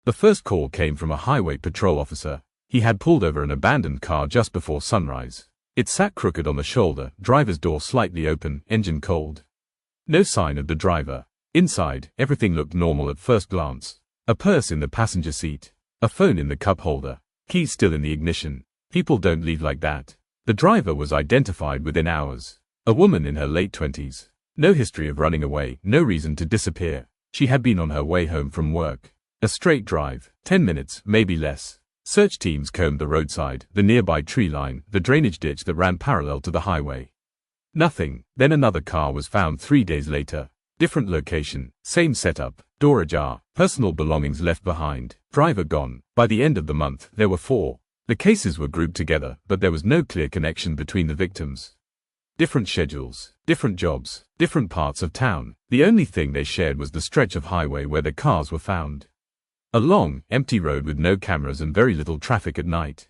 The first call came from a highway patrol officer. He had pulled over an abandoned car just before sunrise. It sat crooked on the shoulder, driver's door slightly open, engine cold. No sign of the driver. Inside, everything looked normal at first glance. A purse in the passenger seat. A phone in the cup holder. Keys still in the ignition. People don't leave like that. The driver was identified within hours. A woman in her late 20s. No history of running away, no reason to disappear. She had been on her way home from work. A straight drive, 10 minutes, maybe less. Search teams combed the roadside, the nearby tree line, the drainage ditch that ran parallel to the highway. Nothing. Then another car was found 3 days later. Different location, same setup, door ajar, personal belongings left behind, driver gone. By the end of the month, there were 4. The cases were grouped together, but there was no clear connection between the victims. Different schedules, different jobs, different parts of town. The only thing they shared was the stretch of highway where the cars were found. A long, empty road with no cameras and very little traffic at night.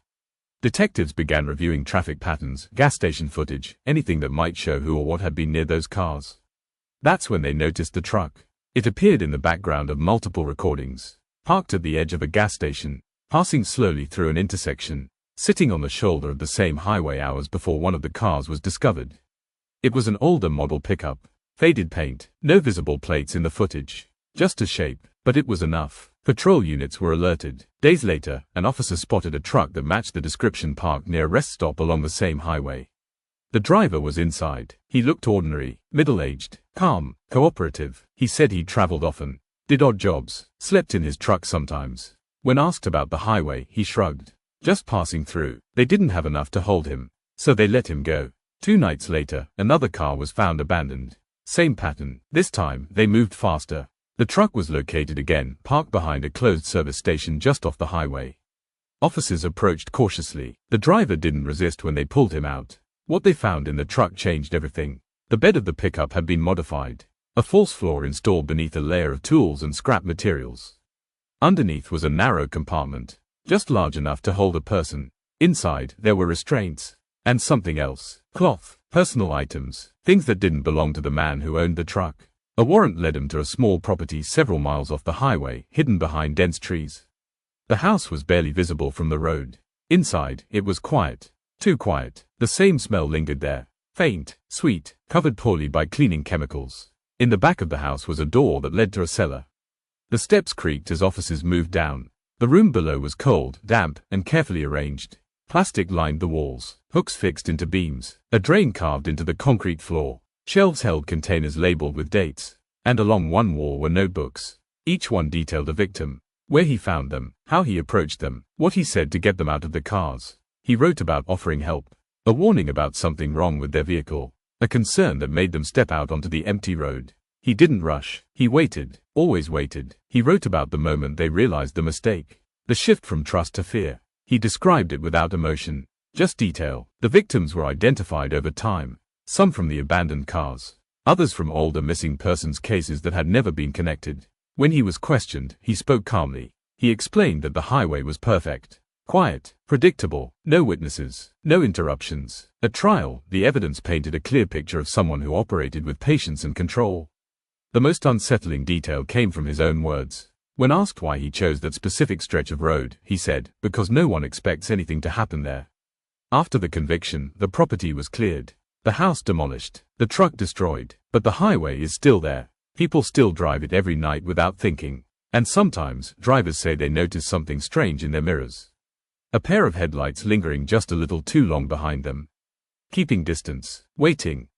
Detectives began reviewing traffic patterns, gas station footage, anything that might show who or what had been near those cars. That's when they noticed the truck. It appeared in the background of multiple recordings. Parked at the edge of a gas station. Passing slowly through an intersection, sitting on the shoulder of the same highway hours before one of the cars was discovered. It was an older model pickup. Faded paint, no visible plates in the footage. Just a shape, but it was enough. Patrol units were alerted. Days later, an officer spotted a truck that matched the description parked near a rest stop along the same highway. The driver was inside. He looked ordinary, middle-aged, calm, cooperative. He said he'd traveled often, did odd jobs, slept in his truck sometimes. When asked about the highway, he shrugged. Just passing through. They didn't have enough to hold him, so they let him go. 2 nights later, another car was found abandoned. Same pattern. This time, they moved faster. The truck was located again, parked behind a closed service station just off the highway. Officers approached cautiously. The driver didn't resist when they pulled him out. What they found in the truck changed everything. The bed of the pickup had been modified. A false floor installed beneath a layer of tools and scrap materials. Underneath was a narrow compartment, just large enough to hold a person. Inside, there were restraints. And something else. Cloth, personal items, things that didn't belong to the man who owned the truck. A warrant led him to a small property several miles off the highway, hidden behind dense trees. The house was barely visible from the road. Inside, it was quiet. Too quiet. The same smell lingered there. Faint, sweet, covered poorly by cleaning chemicals. In the back of the house was a door that led to a cellar. The steps creaked as officers moved down. The room below was cold, damp, and carefully arranged. Plastic lined the walls, hooks fixed into beams, a drain carved into the concrete floor. Shelves held containers labeled with dates, and along one wall were notebooks. Each one detailed a victim, where he found them, how he approached them, what he said to get them out of the cars. He wrote about offering help, a warning about something wrong with their vehicle, a concern that made them step out onto the empty road. He didn't rush. He waited, always waited. He wrote about the moment they realized the mistake, the shift from trust to fear. He described it without emotion, just detail. The victims were identified over time, some from the abandoned cars, others from older missing persons cases that had never been connected. When he was questioned, he spoke calmly. He explained that the highway was perfect, quiet, predictable, no witnesses, no interruptions. At trial, the evidence painted a clear picture of someone who operated with patience and control. The most unsettling detail came from his own words. When asked why he chose that specific stretch of road, he said, "Because no one expects anything to happen there." After the conviction, the property was cleared, the house demolished, the truck destroyed, but the highway is still there. People still drive it every night without thinking. And sometimes, drivers say they notice something strange in their mirrors. A pair of headlights lingering just a little too long behind them. Keeping distance, waiting.